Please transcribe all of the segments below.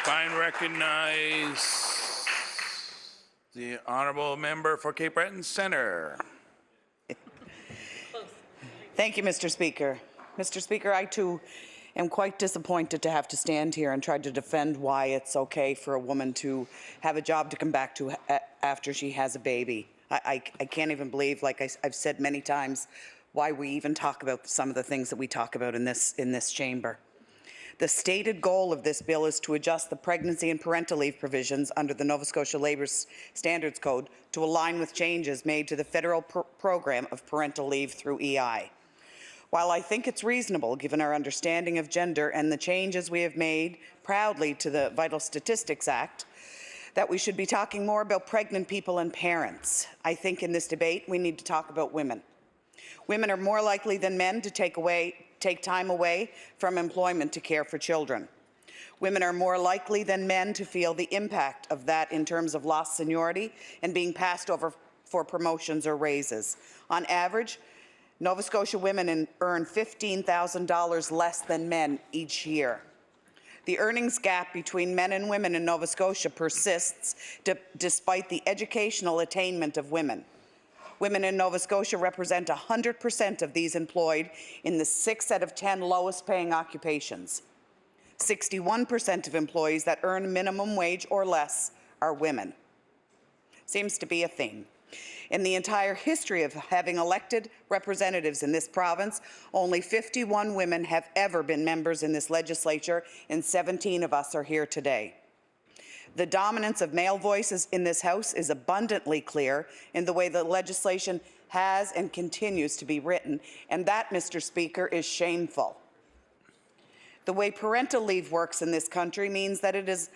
I recognize the honourable member for Cape Breton Centre. Thank you, Mr. Speaker. Mr. Speaker, I too am quite disappointed to have to stand here and try to defend why it's okay for a woman to have a job to come back to after she has a baby. I can't even believe, like I've said many times, why we even talk about some of the things that we talk about in this chamber. The stated goal of this bill is to adjust the pregnancy and parental leave provisions under the Nova Scotia Labour Standards Code to align with changes made to the federal program of parental leave through EI. While I think it's reasonable, given our understanding of gender and the changes we have made proudly to the Vital Statistics Act, that we should be talking more about pregnant people and parents, I think in this debate we need to talk about women. Women are more likely than men to take time away from employment to care for children. Women are more likely than men to feel the impact of that in terms of lost seniority and being passed over for promotions or raises. On average, Nova Scotia women earn $15,000 less than men each year. The earnings gap between men and women in Nova Scotia persists despite the educational attainment of women. Women in Nova Scotia represent 100% of these employed in the 6 out of 10 lowest paying occupations. 61% of employees that earn minimum wage or less are women. Seems to be a theme. In the entire history of having elected representatives in this province, only 51 women have ever been members in this legislature, and 17 of us are here today. The dominance of male voices in this House is abundantly clear in the way the legislation has and continues to be written, and that, Mr. Speaker, is shameful. The way parental leave works in this country means that it is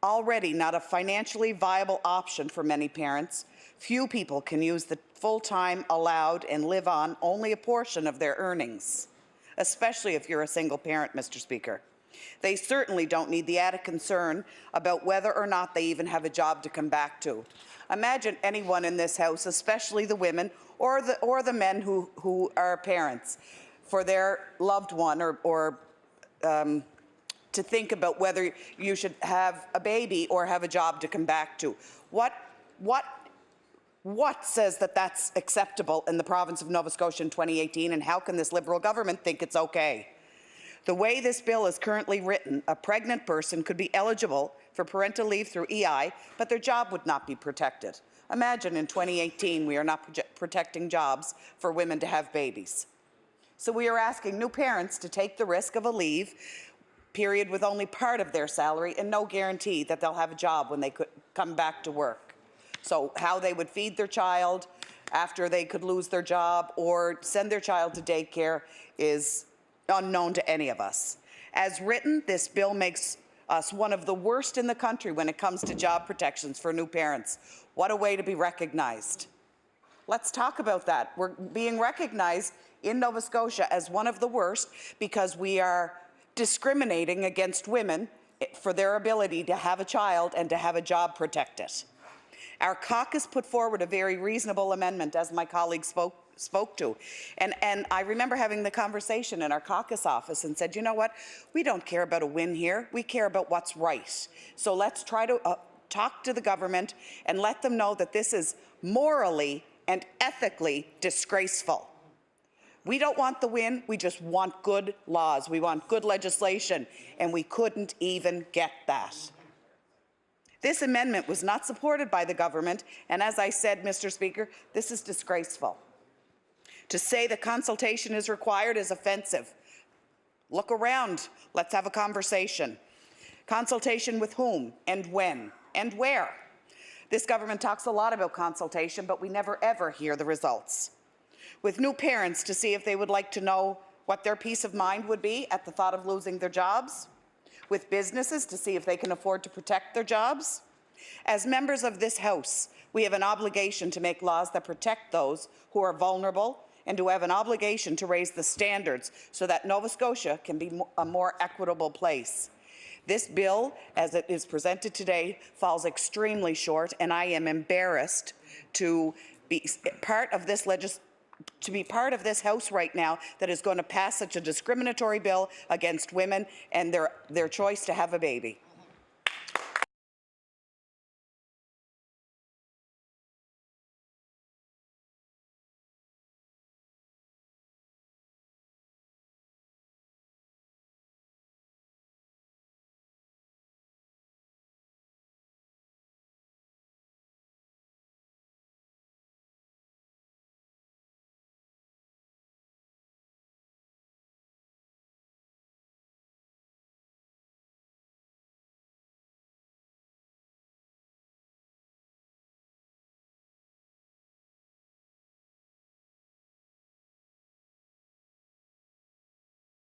already not a financially viable option for many parents. Few people can use the full time allowed and live on only a portion of their earnings, especially if you're a single parent, Mr. Speaker. They certainly don't need the added concern about whether or not they even have a job to come back to. Imagine anyone in this House, especially the women or the men who are parents, for their loved one or to think about whether you should have a baby or have a job to come back to. What says that that's acceptable in the province of Nova Scotia in 2018, and how can this Liberal government think it's okay? The way this bill is currently written, a pregnant person could be eligible for parental leave through EI, but their job would not be protected. Imagine in 2018 we are not protecting jobs for women to have babies. So we are asking new parents to take the risk of a leave period with only part of their salary and no guarantee that they'll have a job when they could come back to work. So how they would feed their child after they could lose their job or send their child to daycare is unknown to any of us. As written, this bill makes us one of the worst in the country when it comes to job protections for new parents. What a way to be recognized. Let's talk about that. We're being recognized in Nova Scotia as one of the worst because we are discriminating against women for their ability to have a child and to have a job protected. Our caucus put forward a very reasonable amendment, as my colleague spoke to. And I remember having the conversation in our caucus office and said, you know what, we don't care about a win here, we care about what's right. So let's try to talk to the government and let them know that this is morally and ethically disgraceful. We don't want the win, we just want good laws, we want good legislation, and we couldn't even get that. This amendment was not supported by the government, and as I said, Mr. Speaker, this is disgraceful. To say that consultation is required is offensive. Look around. Let's have a conversation. Consultation with whom and when and where? This government talks a lot about consultation, but we never ever hear the results. With new parents to see if they would like to know what their peace of mind would be at the thought of losing their jobs. With businesses to see if they can afford to protect their jobs. As members of this House, we have an obligation to make laws that protect those who are vulnerable and to have an obligation to raise the standards so that Nova Scotia can be a more equitable place. This bill, as it is presented today, falls extremely short, and I am embarrassed to be part of this House right now that is going to pass such a discriminatory bill against women and their choice to have a baby.